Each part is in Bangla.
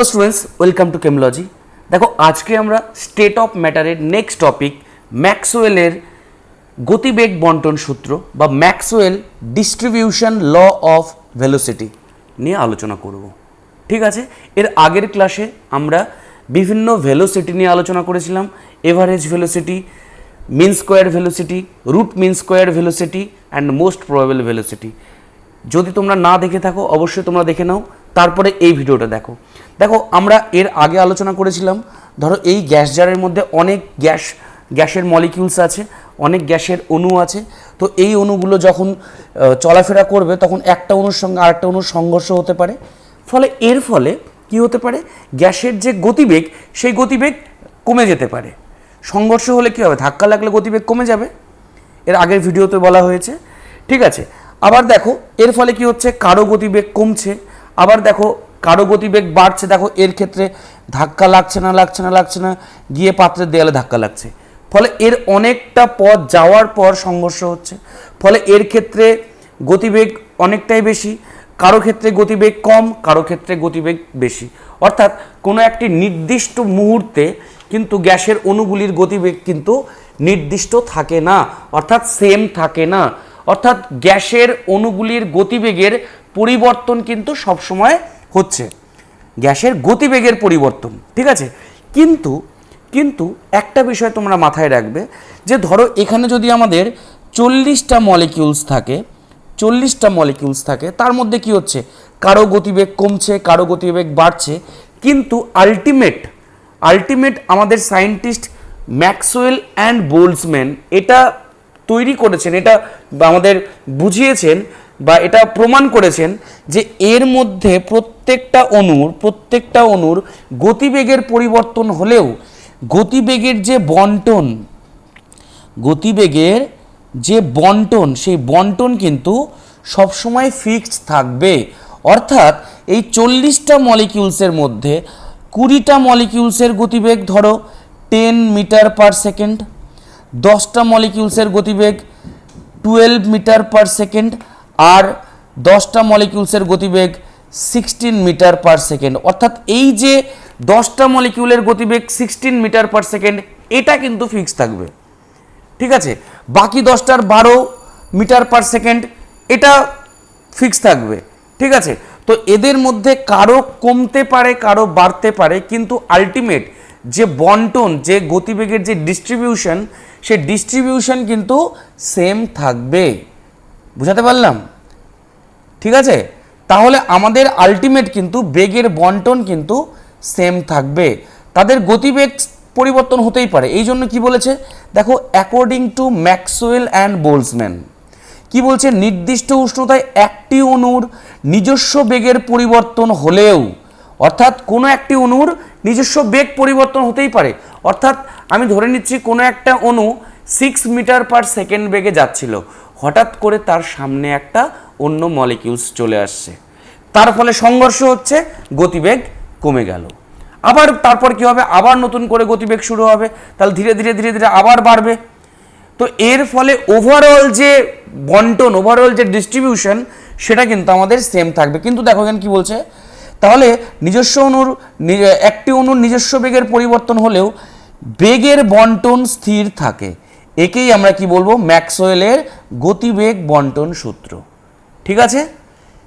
Students welcome to কেমোলজি। দেখো আজকে আমরা স্টেট অফ ম্যাটারের নেক্সট টপিক ম্যাক্সওয়েলের গতিবেগ বন্টন সূত্র বা Maxwell distribution law of velocity নিয়ে আলোচনা করব। ঠিক আছে, এর আগের ক্লাসে আমরা বিভিন্ন ভেলোসিটি নিয়ে আলোচনা করেছিলাম। Average velocity, mean square velocity, root mean square velocity and most probable velocity. যদি তোমরা না দেখে থাকো অবশ্যই তোমরা দেখে নাও, তারপরে এই ভিডিওটা দেখো। দেখো আমরা এর আগে আলোচনা করেছিলাম, ধরো এই গ্যাস জারের মধ্যে অনেক গ্যাসের মলিকিউলস আছে, অনেক গ্যাসের অণু আছে। তো এই অণুগুলো যখন চলাফেরা করবে তখন একটা অণুর সঙ্গে আরেকটা অণুর সংঘর্ষ হতে পারে। এর ফলে কি হতে পারে, গ্যাসের যে গতিবেগ সেই গতিবেগ কমে যেতে পারে। সংঘর্ষ হলে কী হবে, ধাক্কা লাগলে গতিবেগ কমে যাবে, এর আগের ভিডিওতে বলা হয়েছে। ঠিক আছে, আবার দেখো এর ফলে কি হচ্ছে, কারো গতিবেগ কমছে, আবার দেখো কারো গতিবেগ বাড়ছে। দেখো এর ক্ষেত্রে ধাক্কা লাগছে না গিয়ে পাত্রের দেয়ালে ধাক্কা লাগছে, ফলে এর অনেকটা পথ যাওয়ার পর সংঘর্ষ হচ্ছে। ফলে এর ক্ষেত্রে গতিবেগ অনেকটাই বেশি, কারো ক্ষেত্রে গতিবেগ কম, কারো ক্ষেত্রে গতিবেগ বেশি। অর্থাৎ কোনো একটি নির্দিষ্ট মুহূর্তে কিন্তু গ্যাসের অণুগুলির গতিবেগ কিন্তু নির্দিষ্ট থাকে না, অর্থাৎ সেম থাকে না। অর্থাৎ গ্যাসের অণুগুলির গতিবেগের পরিবর্তন কিন্তু সবসময় হচ্ছে, গ্যাসের গতিবেগের পরিবর্তন। ঠিক আছে, কিন্তু একটা বিষয় তোমরা মাথায় রাখবে যে ধরো এখানে যদি আমাদের 40টা মলিকিউলস থাকে, তার মধ্যে কি হচ্ছে, কারো গতিবেগ কমছে, কারো গতিবেগ বাড়ছে, কিন্তু আলটিমেট আমাদের সায়েন্টিস্ট ম্যাক্সওয়েল অ্যান্ড বোলজম্যান এটা তৈরি করেছেন, এটা আমাদের বুঝিয়েছেন বা এটা প্রমাণ করেছেন যে এর মধ্যে প্রত্যেকটা অণুর গতিবেগের পরিবর্তন হলেও গতিবেগের যে বন্টন সেই বন্টন কিন্তু সবসময় ফিক্সড থাকবে। অর্থাৎ এই 40টা মলিকিউলসের মধ্যে 20টা মলিকিউলসের গতিবেগ ধরো 10 মিটার পার সেকেন্ড, 10টা মলিকিউলসের গতিবেগ 12 মিটার পার সেকেন্ড, আর 10টা মলিকিউলসের গতিবেগ 16 মিটার পার সেকেন্ড। অর্থাৎ এই যে 10টা মলিকিউলের গতিবেগ 16 মিটার পার সেকেন্ড এটা কিন্তু ফিক্স থাকবে। ঠিক আছে, বাকি 10টার 12 মিটার পার সেকেন্ড এটা ফিক্স থাকবে। ঠিক আছে, তো এদের মধ্যে কারো কমতে পারে, কারো বাড়তে পারে, কিন্তু আলটিমেট যে বন্টন, যে গতিবেগের যে ডিস্ট্রিবিউশন, সেই ডিস্ট্রিবিউশন কিন্তু সেম থাকবে। বুঝাতে পারলাম? ঠিক আছে, তাহলে আমাদের আলটিমেট কিন্তু বেগের বন্টন কিন্তু সেম থাকবে, তাদের গতিবেগ পরিবর্তন হতেই পারে। এই জন্য কি বলেছে দেখো, according to Maxwell and Boltzmann কি বলছে, নির্দিষ্ট উষ্ণতায় একটি অণুর নিজস্ব বেগের পরিবর্তন হলেও, অর্থাৎ কোনো একটি অণুর নিজস্ব বেগ পরিবর্তন হতেই পারে। অর্থাৎ আমি ধরে নিচ্ছি কোনো একটা অণু 6 মিটার পার সেকেন্ড বেগে যাচ্ছিল, হঠাৎ করে তার সামনে একটা অন্য মলিকিউলস চলে আসছে, তার ফলে সংঘর্ষ হচ্ছে, গতিবেগ কমে গেল। আবার তারপর কি হবে, আবার নতুন করে গতিবেগ শুরু হবে, তাহলে ধীরে ধীরে আবার বাড়বে। তো এর ফলে ওভারঅল যে বন্টন, ওভারঅল যে ডিস্ট্রিবিউশন সেটা কিন্তু আমাদের সেম থাকবে। কিন্তু দেখো এখানে কি বলছে, তাহলে একটি অণুর নিজস্ব বেগের পরিবর্তন হলেও বেগের বন্টন স্থির থাকে। একেই আমরা কি বলবো, ম্যাক্সওয়েলের গতিবেগ বন্টন সূত্র। ঠিক আছে,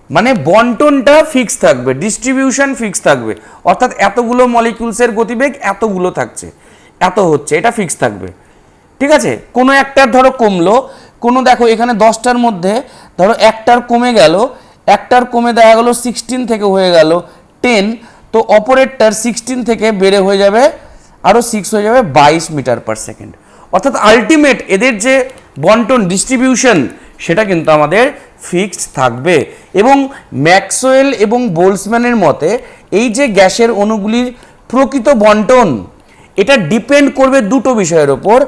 মানে বন্টনটা ফিক্স থাকবে, ডিস্ট্রিবিউশন ফিক্স থাকবে, অর্থাৎ এতগুলো মলিকিউলসের গতিবেগ এতগুলো থাকছে, এত হচ্ছে, এটা ফিক্স থাকবে। ঠিক আছে, কোনো একটার ধরো কমলো, কোনো দেখো এখানে 10টার মধ্যে ধরো একটার কমে গেল, একটার কমে দেখা গেল 16 থেকে হয়ে গেল 10, তো অপরেরটার 16 থেকে বেড়ে হয়ে যাবে আরও 6 হয়ে যাবে 22 মিটার পার সেকেন্ড। অর্থাৎ আলটিমেট এদের যে বন্টন ডিস্ট্রিবিউশন সেটা কিন্তু আমাদের ফিক্সড থাকবে। এবং ম্যাক্সওয়েল এবং বোলজম্যানের মতে এই যে গ্যাসের অণুগুলির প্রকৃত বন্টন, এটা ডিপেন্ড করবে দুটো বিষয়ের ওপর,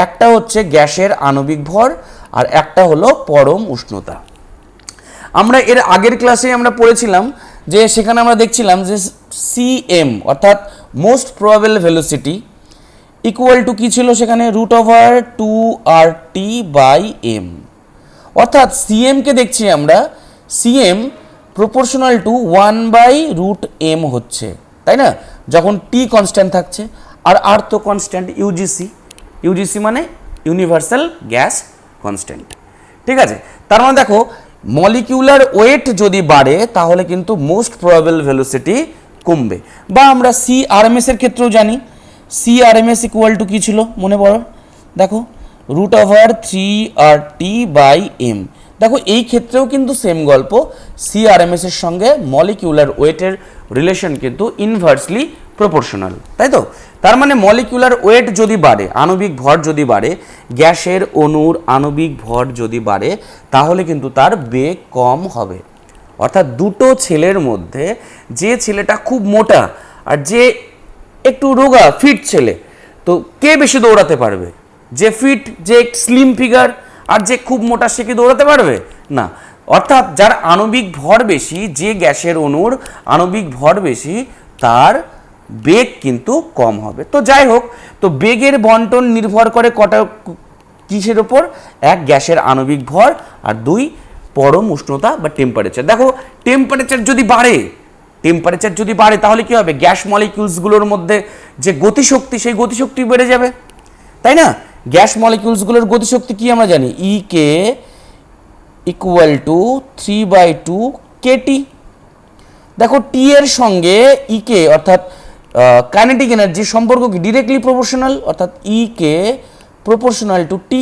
একটা হচ্ছে গ্যাসের আণবিক ভর আর একটা হলো পরম উষ্ণতা। আমরা এর আগের ক্লাসে আমরা পড়েছিলাম যে সেখানে আমরা দেখছিলাম যে সিএম অর্থাৎ most probable velocity equal to কী ছিল, সেখানে √2RT/m। অর্থাৎ সিএমকে দেখছি আমরা, সিএম প্রপোর্শনাল টু 1/√m হচ্ছে। তাই না, যখন টি কনস্ট্যান্ট থাকছে। আর তো কনস্ট্যান্ট ইউজিসি মানে ইউনিভার্সাল গ্যাস কনস্ট্যান্ট। ঠিক আছে, তার মানে দেখো মলিকিউলার ওয়েট যদি বাড়ে তাহলে কিন্তু মোস্ট প্রবাবল ভেলোসিটি কমবে। বা আমরা CRMS এর ক্ষেত্রেও জানি, CRMS ইকুয়াল টু কী ছিল মনে পড়ো, দেখো √3RT/m। দেখো এই ক্ষেত্রেও কিন্তু সেম গল্প, CRMS এর সঙ্গে মলিকিউলার ওয়েটের রিলেশন কিন্তু ইনভার্সলি প্রপোর্শনাল, তাই তো। তার মানে মলিকিউলার ওয়েট যদি বাড়ে, আণবিক ভর যদি বাড়ে, গ্যাসের অণুর আণবিক ভর যদি বাড়ে, তাহলে কিন্তু তার বেগ কম হবে। অর্থাৎ দুটো ছেলের মধ্যে যে ছেলেটা খুব মোটা আর যে একটু রোগা ফিট ছেলে, তো কে বেশি দৌড়াতে পারবে? যে ফিট, যে স্লিম ফিগার, আর যে খুব মোটা সে কি দৌড়াতে পারবে না। অর্থাৎ যার আণবিক ভর বেশি, যে গ্যাসের অণুর আণবিক ভর বেশি, তার বেগ কিন্তু কম হবে। তো যাই হোক, তো বেগের বন্টন নির্ভর করে কটা কিসের ওপর? এক, গ্যাসের আণবিক ভর, আর দুই, পরম উষ্ণতা বা টেম্পারেচার। দেখো টেম্পারেচার যদি বাড়ে তাহলে কি হবে? গ্যাস মলিকিউলসগুলোর মধ্যে যে গতিশক্তি, সেই গতিশক্তি বেড়ে যাবে, তাই না। গ্যাস মলিকিউলসগুলোর গতিশক্তি কি আমরা জানি, EK = 3/2 kT। দেখো টি এর সঙ্গে EK অর্থাৎ কাইনেটিক এনার্জি সম্পর্ক কি? ডিরেক্টলি প্রপোর্শনাল, অর্থাৎ EK proportional to T,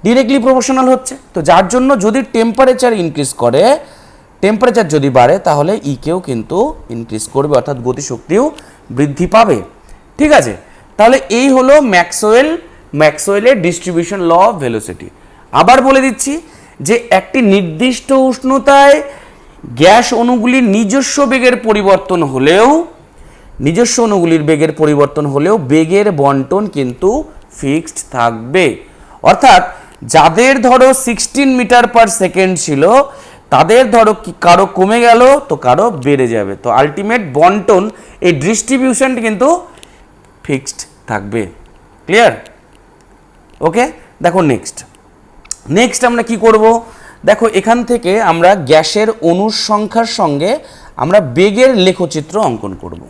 directly proportional হচ্ছে। তো যার জন্য যদি টেম্পারেচার ইনক্রিজ করে, টেম্পারেচার যদি বাড়ে, তাহলে ইকেও কিন্তু ইনক্রিজ করবে, অর্থাৎ গতিশক্তিও বৃদ্ধি পাবে। ঠিক আছে, তাহলে এই হলো ম্যাক্সওয়েলের ডিস্ট্রিবিউশন ল অফ ভেলোসিটি। আবার বলে দিচ্ছি যে একটি নির্দিষ্ট উষ্ণতায় গ্যাস অণুগুলির নিজস্ব বেগের পরিবর্তন হলেও বেগের বন্টন কিন্তু ফিক্সড থাকবে। অর্থাৎ যাদের ধরো 16 মিটার/সেকেন্ড ছিল, তাদের ধরো কারো কমে গেল তো কারো বেড়ে যাবে। তো আলটিমেট বন্টন, এই ডিস্ট্রিবিউশন কিন্তু ফিক্সড থাকবে। ক্লিয়ার? ওকে, দেখো নেক্সট আমরা কি করব? দেখো এখান থেকে আমরা গ্যাসের অণুর সংখ্যার সঙ্গে আমরা বেগের লেখচিত্র অঙ্কন করব।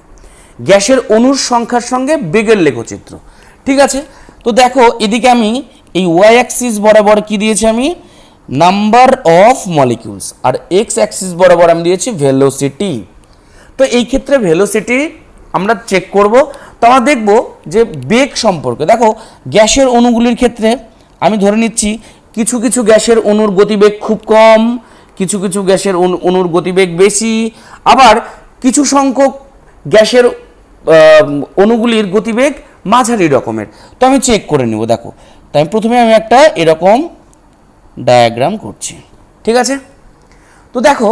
গ্যাসের অণুর সংখ্যার সঙ্গে বেগের লেখচিত্র। ঠিক আছে, তো দেখো এদিকে আমি এই ওয়াই অ্যাক্সিস বরাবর কি দিয়েছি? আমি নাম্বার অফ মলিকিউলস, আর এক্স অ্যাক্সিস বরাবর আমি দিয়েছি ভেলোসিটি। তো এই ক্ষেত্রে ভেলোসিটি আমরা চেক করব। তো আমরা দেখব যে বেগ সম্পর্কে। দেখো গ্যাসের অণুগুলির ক্ষেত্রে আমি ধরে নিচ্ছি কিছু কিছু গ্যাসের অণুর গতিবেগ খুব কম, কিছু কিছু গ্যাসের অণুর গতিবেগ বেশি, আবার কিছু সংখ্যক গ্যাসের অণুগুলির গতিবেগ মাঝারি রকমের। তো আমি চেক করে নেব। দেখো, তাই প্রথমে আমি একটা এরকম ডায়াগ্রাম করছি। ঠিক আছে, তো দেখো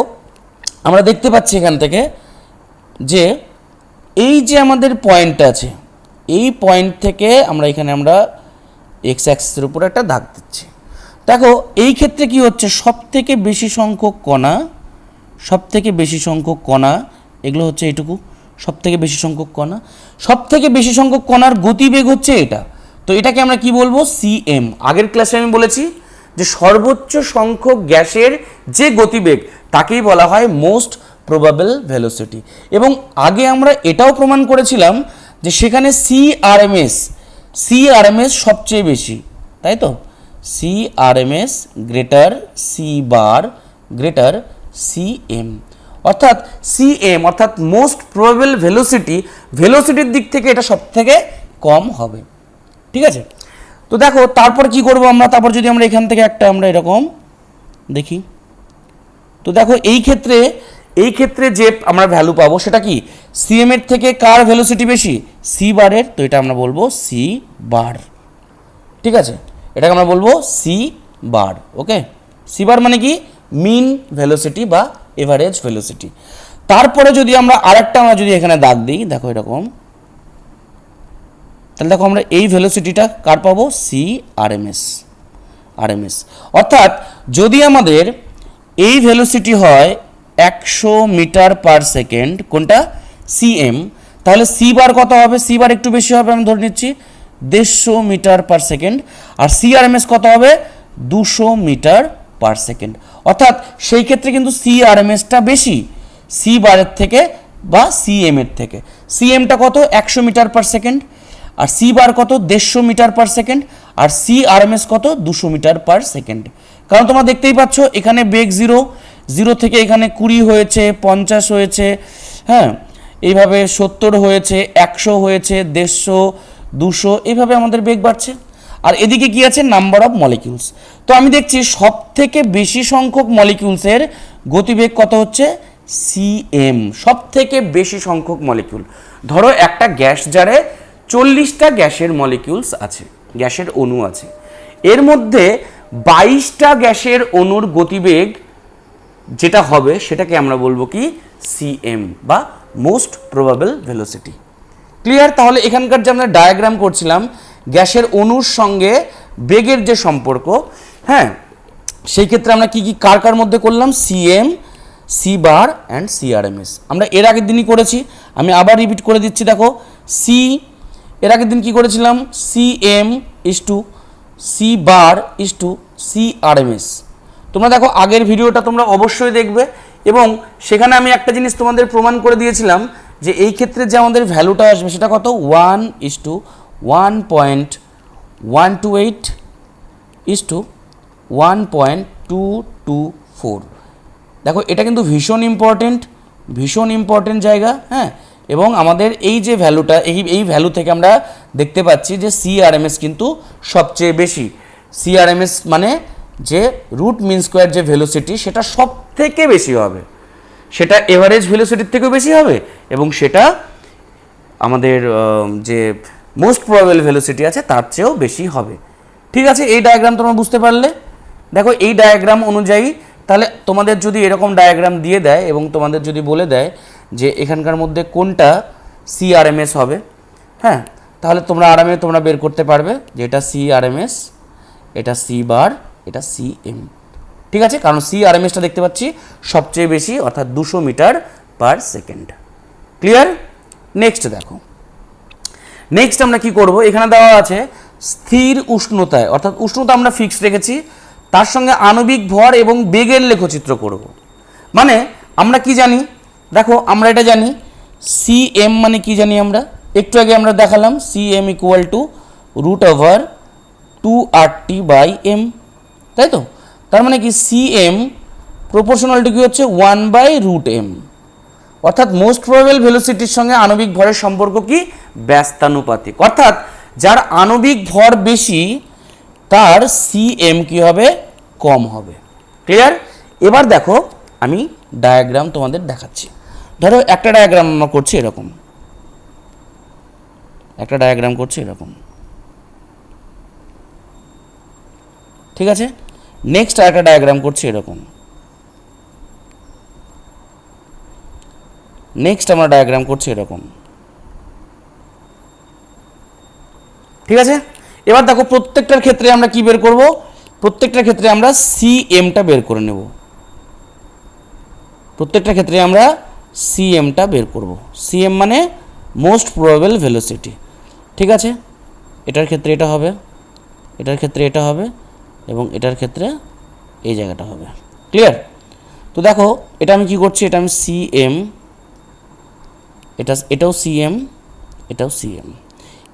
আমরা দেখতে পাচ্ছি এখান থেকে যে এই যে আমাদের পয়েন্টটা আছে, এই পয়েন্ট থেকে আমরা এক্স অ্যাক্সিসের উপর একটা দাগ দিচ্ছি। দেখো এই ক্ষেত্রে কি হচ্ছে, সব থেকে বেশি সংখ্যক কণা এগুলো হচ্ছে এইটুকু, সব থেকে বেশি সংখ্যক কণার গতিবেগ হচ্ছে এটা। তো এটাকে আমরা কি বলবো? CM। আগের ক্লাসে আমি বলেছি যে সর্বোচ্চ সংখ্যক গ্যাসের যে গতিবেগ তাকেই বলা হয় মোস্ট প্রবাবল ভেলোসিটি। এবং আগে আমরা এটাও প্রমাণ করেছিলাম যে সেখানে CRMS সবচেয়ে বেশি, তাই তো। CRMS গ্রেটার CM, অর্থাৎ মোস্ট প্রবাবল ভেলোসিটির দিক থেকে এটা সব থেকে কম হবে। ঠিক আছে, তো দেখো তারপর কি করব আমরা? তারপর যদি আমরা এখান থেকে একটা আমরা এরকম দেখি, তো দেখো এই ক্ষেত্রে যে আমরা ভ্যালু পাবো সেটা কি? CM এর থেকে কার ভেলোসিটি বেশি? C বারের। তো এটা আমরা বলবো C বার। ঠিক আছে, এটাকে আমরা বলবো C বার। ওকে, C বার মানে কি? মিন ভেলোসিটি বা এভারেজ ভেলোসিটি। তারপরে যদি আমরা যদি এখানে দাগ দিই, দেখো এরকম, তাহলে দেখো আমরা এই ভেলোসিটিটা কার পাবো? CRMS। অর্থাৎ যদি আমাদের এই ভেলোসিটি হয় 100 মিটার/সেকেন্ড, কোনটা? CM, তাহলে C বার কত হবে? C বার একটু বেশি হবে, আমি ধরে নিচ্ছি 150 মিটার/সেকেন্ড। আর CRMS কত হবে? 200 মিটার/সেকেন্ড। অর্থাৎ সেই ক্ষেত্রে কিন্তু CRMSটা বেশি, C বারের থেকে বা সিএম এর থেকে। সিএমটা কত, 100 মিটার পার সেকেন্ড, আর সি বার কত, 150 মিটার পার সেকেন্ড, আর সি আরএমএস কত, 200 মিটার পার সেকেন্ড। কারণ তোমরা দেখতেই পাচ্ছ এখানে বেগ 0 থেকে এখানে 20 হয়েছে, 50 হয়েছে, হ্যাঁ, এইভাবে 70 হয়েছে, 100 হয়েছে, 150, 200, এইভাবে আমাদের বেগ বাড়ছে। আর এদিকে কি আছে, নাম্বার অফ মলিকিউলস। তো আমি দেখছি সব থেকে বেশি সংখ্যক মলিকিউলসের গতিবেগ কত হচ্ছে, সিএম, সব থেকে বেশি সংখ্যক মলিকিউল। ধরো একটা গ্যাস জারে 40টা গ্যাসের মলিকিউলস আছে, গ্যাসের অণু আছে, এর মধ্যে 22টা গ্যাসের অণুর গতিবেগ যেটা হবে সেটাকে আমরা বলবো কি, সিএম বা মোস্ট প্রবাবল ভেলোসিটি। ক্লিয়ার? তাহলে এখানকার যে আমরা ডায়াগ্রাম করছিলাম গ্যাসের অণুর সঙ্গে বেগের যে সম্পর্ক, হ্যাঁ, সেই ক্ষেত্রে আমরা কি কি কার কার মধ্যে করলাম, CM, C bar and CRMS. আমরা এর আগের দিনই করেছি, আমি আবার রিপিট করে দিচ্ছি। দেখো সি, এর আগের দিন কি করেছিলাম, CM is to C bar is to CRMS. তোমরা দেখো আগের ভিডিওটা তোমরা অবশ্যই দেখবে, এবং সেখানে আমি একটা জিনিস তোমাদের প্রমাণ করে দিয়েছিলাম যে এই ক্ষেত্রে যে আমাদের ভ্যালুটা আসবে সেটা কত, 1:1.128 ইজ টু 1.224। দেখো এটা কিন্তু ভীষণ ইম্পর্টেন্ট জায়গা, হ্যাঁ। এবং আমাদের এই যে ভ্যালুটা, এই ভ্যালু থেকে আমরা দেখতে পাচ্ছি যে সিআরএমএস কিন্তু সবচেয়ে বেশি। সিআরএমএস মানে যে রুট মিন স্কোয়ার যে ভেলোসিটি সেটা সব থেকে বেশি হবে, সেটা এভারেজ ভেলোসিটির থেকেও বেশি হবে, এবং সেটা আমাদের যে মোস্ট প্রবাবল ভেলোসিটি আছে তার চেয়েও বেশি হবে। ঠিক আছে, এই ডায়াগ্রাম তোমরা বুঝতে পারলে। দেখো এই ডায়াগ্রাম অনুযায়ী তাহলে তোমাদের যদি এরকম ডায়াগ্রাম দিয়ে দেয় এবং তোমাদের যদি বলে দেয় যে এখানকার মধ্যে কোনটা সিআরএমএস হবে, হ্যাঁ, তাহলে তোমরা আরামে তোমরা বের করতে পারবে যে এটা সিআরএমএস, এটা সি বার, এটা সিএম। ঠিক আছে, কারণ সিআরএমএসটা দেখতে পাচ্ছি সবচেয়ে বেশি, অর্থাৎ 200 metre per second. Clear? Next দেখো, নেক্সট আমরা কি করব, এখানে দেওয়া আছে স্থির উষ্ণতায়, অর্থাৎ উষ্ণতা আমরা ফিক্সড রেখেছি, তার সঙ্গে আণবিক ভর এবং বেগের লেখচিত্র করব। মানে আমরা কি জানি, দেখো আমরা এটা জানি সিএম মানে কি জানি আমরা, একটু আগে আমরা দেখালাম সিএম ইকুয়াল টু √2RT/m, তাই তো? তার মানে কি সিএম প্রপোর্শনাল টু কি হচ্ছে 1/√m, অর্থাৎ মোস্ট প্রবাবল ভেলোসিটির সঙ্গে আণবিক ভরের সম্পর্ক কি, ব্যস্তানুপাতিক। অর্থাৎ যার আণবিক ভর বেশি তার সিএম কি হবে, কম হবে। ক্লিয়ার? এবার দেখো আমি ডায়াগ্রাম তোমাদের দেখাচ্ছি। ধরো একটা ডায়াগ্রাম আমরা করছি এরকম, একটা ডায়াগ্রাম করছি এরকম, ঠিক আছে। নেক্সট আরেকটা ডায়াগ্রাম করছি এরকম, নেক্সট আমরা ডায়াগ্রাম করছি এরকম, ঠিক আছে। এবার দেখো প্রত্যেকটার ক্ষেত্রে আমরা কি বের করব, প্রত্যেকটার ক্ষেত্রে আমরা সিএমটা বের করে নেব, প্রত্যেকটার ক্ষেত্রে আমরা সিএমটা বের করব। সিএম মানে মোস্ট প্রবাবল ভেলোসিটি, ঠিক আছে। এটার ক্ষেত্রে এটা হবে, এটার ক্ষেত্রে এটা হবে, এবং এটার ক্ষেত্রে এই জায়গাটা হবে। ক্লিয়ার? তো দেখো এটা আমি কি করছি, এটা আমি সিএম, এটাও সিএম, এটাও সিএম।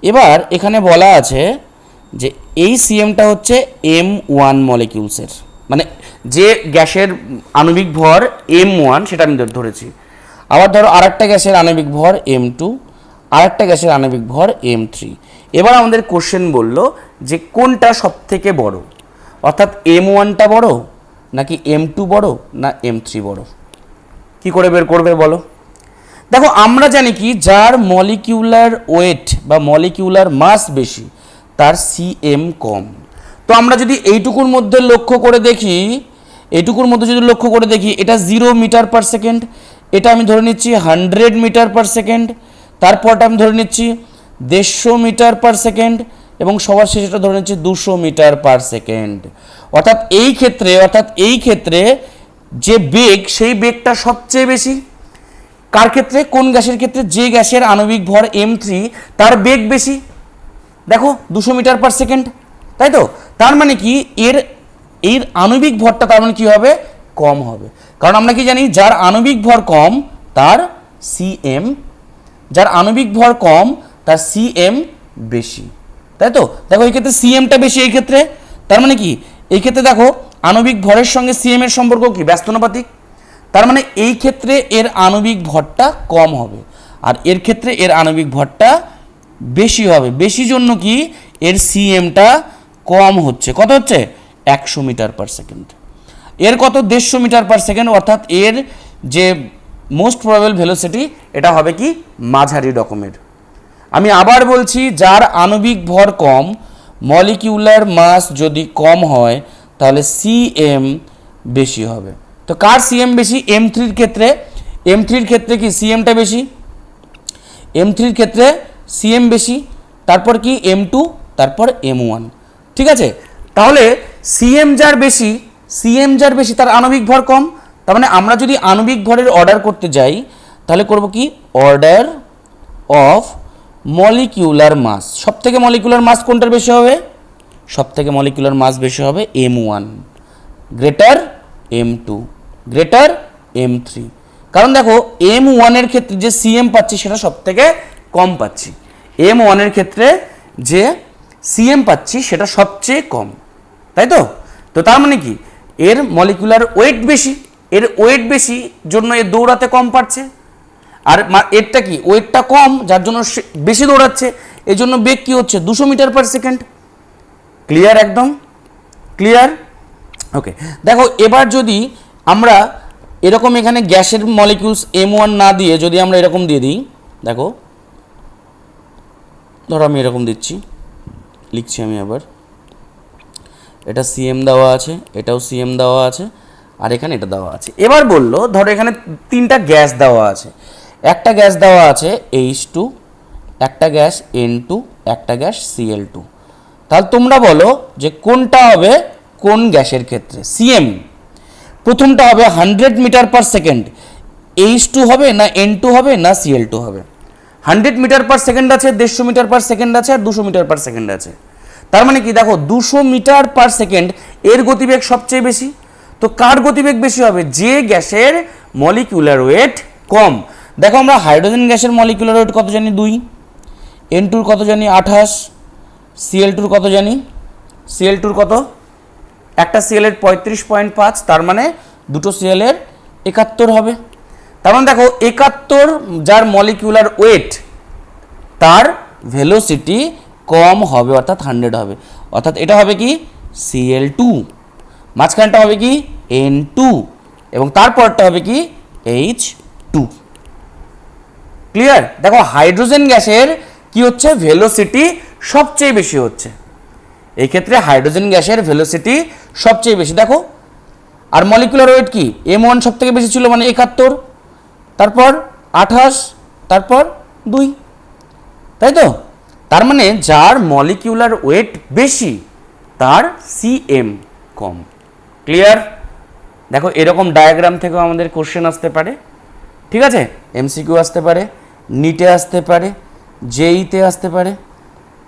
এবার এখানে বলা আছে যে এই সিএমটা হচ্ছে M1 মলিকিউলসের, মানে যে গ্যাসের আণবিক ভর M1 সেটা আমি ধরেছি। আবার ধরো আরেকটা গ্যাসের আণবিক ভর M2, আরেকটা গ্যাসের আণবিক ভর M3। এবার আমাদের কোশ্চেন বলল যে কোনটা সব থেকে বড়, অর্থাৎ M1টা বড় নাকি M2 বড় না M3 বড়, কি করে বের করবে বলো? দেখো আমরা জানি কি, যার মলিকিউলার ওয়েট বা মলিকিউলার মাস বেশি তার সিএম কম। তো আমরা যদি এইটুকুর মধ্যে লক্ষ্য করে দেখি, এইটুকুর মধ্যে যদি লক্ষ্য করে দেখি, এটা 0 মিটার পার সেকেন্ড, এটা আমি ধরে নিচ্ছি 100 মিটার পার সেকেন্ড, তারপরটা আমি ধরে নিচ্ছি 150 মিটার পার সেকেন্ড, এবং সবার শেষে এটা ধরে নিচ্ছি 200 মিটার পার সেকেন্ড। অর্থাৎ এই ক্ষেত্রে যে বেগ, সেই বেগটা সবচেয়ে বেশি কার ক্ষেত্রে, কোন গ্যাসের ক্ষেত্রে, যে গ্যাসের আণবিক ভর M3 তার বেগ বেশি। দেখো 200 মিটার পার সেকেন্ড, তাই তো? তার মানে কি এর আণবিক ভরটা তার মানে কি হবে, কম হবে। কারণ আমরা কি জানি, যার আণবিক ভর কম তার সিএম, যার আণবিক ভর কম তার সিএম বেশি, তাই তো? দেখো এই ক্ষেত্রে সিএমটা বেশি, এই ক্ষেত্রে তার মানে কি, এই ক্ষেত্রে দেখো আণবিক ভরের সঙ্গে সিএম এর সম্পর্ক কি, ব্যস্তানুপাতিক। তার মানে এই ক্ষেত্রে এর আণবিক ভরটা কম হবে, আর এর ক্ষেত্রে এর আণবিক ভরটা বেশি হবে। বেশি জন্য কি, এর সিএমটা কম হচ্ছে। কত হচ্ছে? 100 মিটার পার সেকেন্ড। এর কত? 150 মিটার পার সেকেন্ড, অর্থাৎ এর যে মোস্ট প্রবাবল ভেলোসিটি এটা হবে কি, মাঝারি রকমের। আমি আবার বলছি, যার আণবিক ভর কম, মলিকিউলার মাস যদি কম হয় তাহলে সিএম বেশি হবে। তো কার সিএম বেশি? M3-র ক্ষেত্রে। M3-র ক্ষেত্রে কি সিএমটা বেশি, M3-র ক্ষেত্রে সিএম বেশি, তারপর কি M2, তারপর M1। ঠিক আছে, তাহলে সিএম যার বেশি তার আণবিক ভর কম। তার মানে আমরা যদি আণবিক ভরের অর্ডার করতে যাই তাহলে করব কি, অর্ডার অফ মলিকিউলার মাস। সব থেকে মলিকিউলার মাস কোনটার বেশি হবে? সব থেকে মলিকিউলার মাস বেশি হবে M1, greater M2, greater M3। কারণ দেখো M1 এর ক্ষেত্রে যে সিএম পাচ্ছি সেটা সব থেকে কম পাচ্ছি, M1 এর ক্ষেত্রে যে সিএম পাচ্ছি সেটা সবচেয়ে কম, তাই তো? তো তার মানে কি, এর মলিকুলার ওয়েট বেশি, এর ওয়েট বেশি জন্য এর দৌড়াতে কম পারছে, আর এরটা কি, ওয়েটটা কম যার জন্য বেশি দৌড়াচ্ছে, এই জন্য বেগ কি হচ্ছে, 200 মিটার পার সেকেন্ড। ক্লিয়ার? একদম ক্লিয়ার। ওকে, দেখো এবার যদি আমরা এরকম এখানে গ্যাসের মলিকিউলস M1 না দিয়ে যদি আমরা এরকম দিয়ে দিই, দেখো ধরো আমি এরকম দিচ্ছি, লিখছি আমি আবার, এটা সিএম দেওয়া আছে, এটাও সিএম দেওয়া আছে, আর এখানে এটা দেওয়া আছে। এবার বললো ধরো এখানে 3টা গ্যাস দেওয়া আছে, একটা গ্যাস দেওয়া আছে H2, একটা গ্যাস N2, একটা গ্যাস Cl2। তাহলে তোমরা বলো যে কোনটা হবে কোন গ্যাসের ক্ষেত্রে সিএম? প্রথমটা হবে 100 মিটার পার সেকেন্ড, H2 হবে না N2 হবে না Cl2 হবে। 100 মিটার পার সেকেন্ড আছে, 150 মিটার পার সেকেন্ড আছে, আর 200 মিটার পার সেকেন্ড আছে। তার মানে কি, দেখো 200 মিটার পার সেকেন্ড এর গতিবেগ সবচেয়ে বেশি। তো কার গতিবেগ বেশি হবে? যে গ্যাসের মলিকিউলার ওয়েট কম। দেখো আমরা হাইড্রোজেন গ্যাসের মলিকিউলার ওয়েট কত জানি, 2, N2-র কত জানি 28, Cl2-র কত জানি, Cl2-র কত, একটা Cl এর 35.5, তার মানে দুটো Cl এর 71 হবে। তার মানে দেখো 71 যার মলিকিউলার ওয়েট তার ভেলোসিটি কম হবে, অর্থাৎ 100 হবে। অর্থাৎ এটা হবে কি, Cl2, মাঝখানটা হবে কি N2, এবং তারপরটা হবে কি H2। ক্লিয়ার? দেখো হাইড্রোজেন গ্যাসের কি হচ্ছে, ভেলোসিটি সবচেয়ে বেশি হচ্ছে, এই ক্ষেত্রে হাইড্রোজেন গ্যাসের ভেলোসিটি সবচেয়ে বেশি। দেখো আর মলিকুলার ওয়েট কি, M1 সব থেকে বেশি ছিল মানে 71, তারপর 28, তারপর 2, তাই তো? তার মানে যার মলিকিউলার ওয়েট বেশি তার সিএম কম। ক্লিয়ার? দেখো এরকম ডায়াগ্রাম থেকেও আমাদের কোশ্চেন আসতে পারে, ঠিক আছে? এমসিকিউ আসতে পারে, নিটে আসতে পারে, জেইতে আসতে পারে।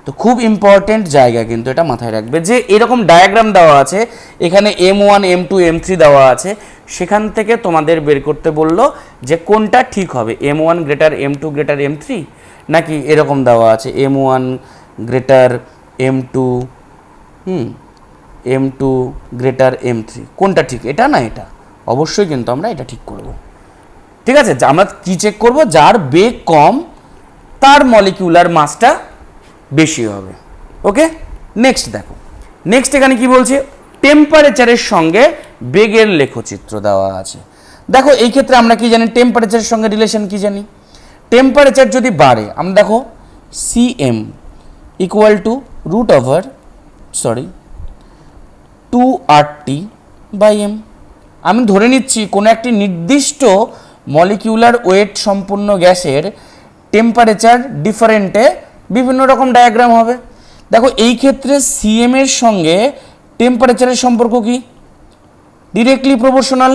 তো খুব ইম্পর্টেন্ট জায়গা কিন্তু এটা মাথায় রাখবে যে এরকম ডায়াগ্রাম দেওয়া আছে, এখানে M1, M2, M3 দেওয়া আছে, সেখান থেকে তোমাদের বের করতে বললো যে কোনটা ঠিক হবে, M1 greater M2 greater M3, নাকি এরকম দেওয়া আছে M1 greater M2, M2 greater M3, কোনটা ঠিক, এটা না এটা? অবশ্যই কিন্তু আমরা এটা ঠিক করব। ঠিক আছে, আমরা কি চেক করব, যার বেগ কম তার মলিকিউলার মাসটা বেশি হবে। ওকে, নেক্সট দেখো, নেক্সট এখানে কি বলছে, টেম্পারেচারের সঙ্গে বেগের লেখচিত্র দেওয়া আছে। দেখো এই ক্ষেত্রে আমরা কি জানি, টেম্পারেচারের সঙ্গে রিলেশন কি জানি, টেম্পারেচার যদি বাড়ে আমরা দেখো সিএম ইকুয়াল টু √2RT/m। আমি ধরে নিচ্ছি কোনো একটি নির্দিষ্ট মলিকিউলার ওয়েট সম্পূর্ণ গ্যাসের টেম্পারেচার ডিফারেন্টে বিভিন্ন রকম ডায়াগ্রাম হবে। দেখো এই ক্ষেত্রে সিএম এর সঙ্গে টেম্পারেচারের সম্পর্ক কি, ডিরেক্টলি প্রপোর্শনাল,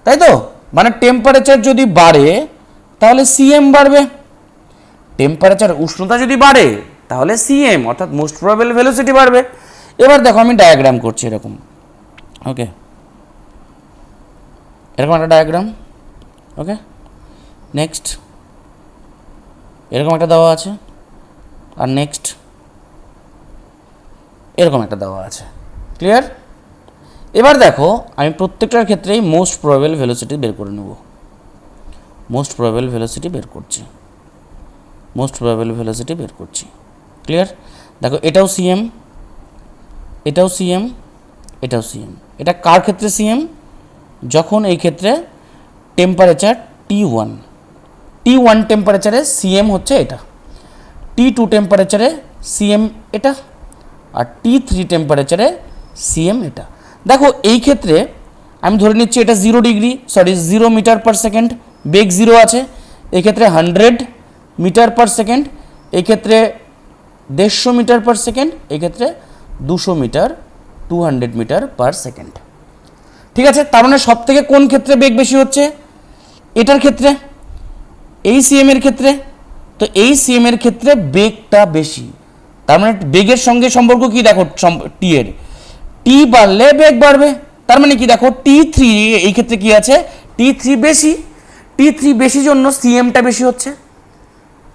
তাই তো? মানে টেম্পারেচার যদি বাড়ে তাহলে সিএম বাড়বে, টেম্পারেচার উষ্ণতা যদি বাড়ে তাহলে সিএম অর্থাৎ মোস্ট প্রবাবল ভেলোসিটি বাড়বে। এবার দেখো আমি ডায়াগ্রাম করছি এরকম, ওকে, এরকম একটা ডায়াগ্রাম, ওকে। নেক্সট, এরকম একটা দেওয়া আছে, আর নেক্সট এরকম একটা দেওয়া আছে। ক্লিয়ার? এবার দেখো আমি প্রত্যেকটার ক্ষেত্রেই মোস্ট প্রবাবল ভেলোসিটি বের করে নেব। মোস্ট প্রবাবল ভেলোসিটি বের করছি, মোস্ট প্রবাবল ভেলোসিটি বের করছি। ক্লিয়ার? দেখো এটাও সিএম, এটাও সিএম, এটাও সিএম। এটা কার ক্ষেত্রে সিএম? যখন এই ক্ষেত্রে টেম্পারেচার T1, T1 টেম্পারেচারে সিএম হচ্ছে এটা, T2 টেম্পারেচারে সিএম এটা, আর T3 টেম্পারেচারে সিএম এটা। দেখো এই ক্ষেত্রে আমি ধরে নিচ্ছি এটা 0 মিটার পার সেকেন্ড, বেগ 0 আছে। এই ক্ষেত্রে 100 মিটার পার সেকেন্ড, এই ক্ষেত্রে 150 মিটার পার সেকেন্ড, এই ক্ষেত্রে 200 মিটার, 200 মিটার পার সেকেন্ড। ঠিক আছে, তার মানে সব থেকে কোন ক্ষেত্রে বেগ বেশি হচ্ছে? এটার ক্ষেত্রে, এই সিএম এর ক্ষেত্রে। তো এই সিএম এর ক্ষেত্রে বেগটা বেশি, তার মানে বেগের সঙ্গে সম্পর্ক কি দেখো, টি এর, টি বাড়লে বেগ বাড়বে। তার মানে কি দেখো T3 এই ক্ষেত্রে কি আছে, T3 বেশি, T3 বেশি জন্য সিএমটা বেশি হচ্ছে,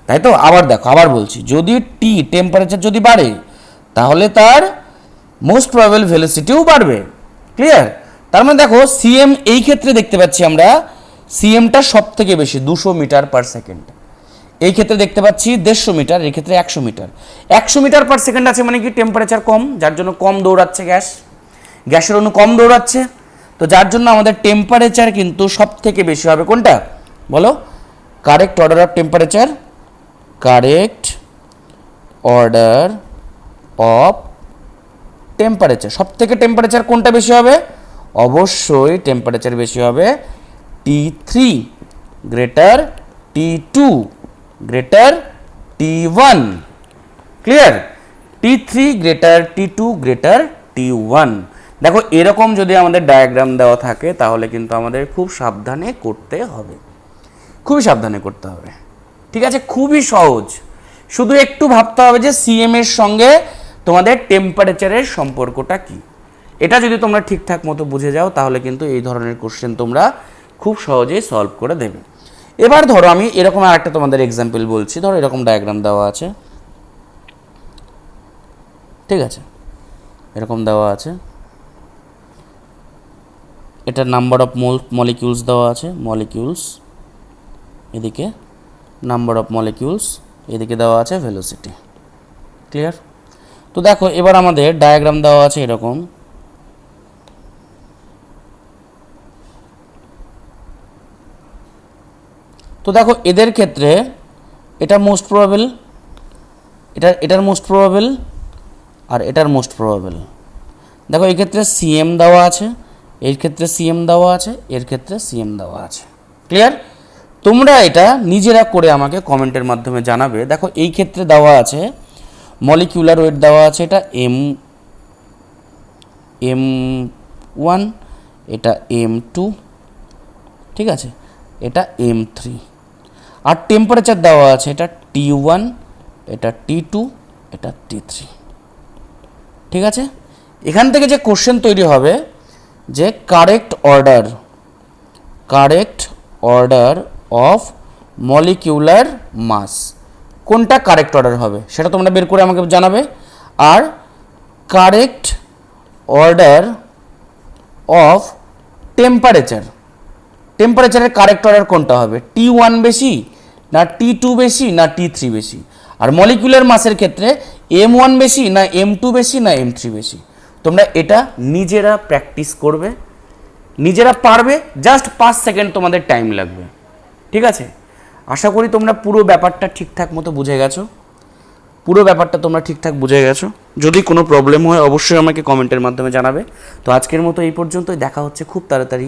তাই তো? আবার দেখো, আবার বলছি, যদি টি টেম্পারেচার যদি বাড়ে তাহলে তার মোস্ট প্রবাবল ভেলোসিটিও বাড়বে। ক্লিয়ার? তার মানে দেখো সিএম এই ক্ষেত্রে দেখতে পাচ্ছি আমরা সিএমটা সব থেকে বেশি 200 মিটার পার সেকেন্ড, এই ক্ষেত্রে দেখতে পাচ্ছি 150 মিটার, এই ক্ষেত্রে 100 মিটার। 100 মিটার পার সেকেন্ড আছে মানে কি টেম্পারেচার কম, যার জন্য কম দৌড়াচ্ছে গ্যাসের অণু কম দৌড়াচ্ছে, তো যার জন্য আমাদের টেম্পারেচার কিন্তু সব থেকে বেশি হবে কোনটা বলো? Correct order of temperature, correct order of temperature, সব থেকে টেম্পারেচার কোনটা বেশি হবে? অবশ্যই টেম্পারেচার বেশি হবে T3 greater T2 greater T1। Clear? T3 greater T2 greater T1। দেখো এরকম যদি আমাদের ডায়াগ্রাম দেওয়া থাকে তাহলে কিন্তু আমাদের খুব সাবধানে করতে হবে, খুবই সাবধানে করতে হবে। ঠিক আছে, খুবই সহজ, শুধু একটু ভাবতে হবে যে সিএম এর সঙ্গে তোমাদের টেম্পারেচারের সম্পর্কটা কি। এটা যদি তোমরা ঠিকঠাক মতো বুঝে যাও তাহলে কিন্তু এই ধরনের কোশ্চেন তোমরা খুব সহজেই সলভ করে দেবে। এবার ধরো আমি এরকম আরেকটা তোমাদের এক্সাম্পল বলছি। ধরো এরকম ডায়াগ্রাম দেওয়া আছে, ঠিক আছে, এরকম দেওয়া আছে, এটা নাম্বার অফ মলিকিউলস দেওয়া আছে, মলিকিউলস এদিকে, নাম্বার অফ মলিকিউলস এদিকে দেওয়া আছে ভেলোসিটি। ক্লিয়ার? তো দেখো এবার আমাদের ডায়াগ্রাম দেওয়া আছে এরকম, তো দেখো এদের ক্ষেত্রে এটা মোস্ট প্রবাবল, এটার মোস্ট প্রবাবল, আর এটার মোস্ট প্রবাবল। দেখো এই ক্ষেত্রে সিএম দেওয়া আছে, এর ক্ষেত্রে সিএম দেওয়া আছে, এর ক্ষেত্রে সিএম দেওয়া আছে। ক্লিয়ার? তোমরা এটা নিজেরা করে আমাকে কমেন্টের মাধ্যমে জানাবে। দেখো এই ক্ষেত্রে দেওয়া আছে মলিকিউলার ওয়েট দেওয়া আছে, এটা M1, এটা M2, ঠিক আছে, এটা M3, আর টেম্পারেচার দেওয়া আছে এটা T1, এটা T2, এটা T3। ঠিক আছে, এখান থেকে যে কোশ্চেন তৈরি হবে যে কারেক্ট অর্ডার অফ মলিকিউলার মাস, কোনটা কারেক্ট অর্ডার হবে সেটা তোমরা বের করে আমাকে জানাবে। আর কারেক্ট অর্ডার অফ টেম্পারেচারের কারেক্ট অর্ডার কোনটা হবে? T1 বেশি না T2 বেশি না T3 বেশি? আর মলিকুলার মাসের ক্ষেত্রে M1 বেশি না M2 বেশি না M3 বেশি? তোমরা এটা নিজেরা প্র্যাকটিস করবে, নিজেরা পারবে, জাস্ট 5 সেকেন্ড তোমাদের টাইম লাগবে। ঠিক আছে, আশা করি তোমরা পুরো ব্যাপারটা ঠিকঠাক মতো বুঝে গেছো, যদি কোনো প্রবলেম হয় অবশ্যই আমাকে কমেন্টের মাধ্যমে জানাবে। তো আজকের মতো এই পর্যন্তই, দেখা হচ্ছে খুব তাড়াতাড়ি।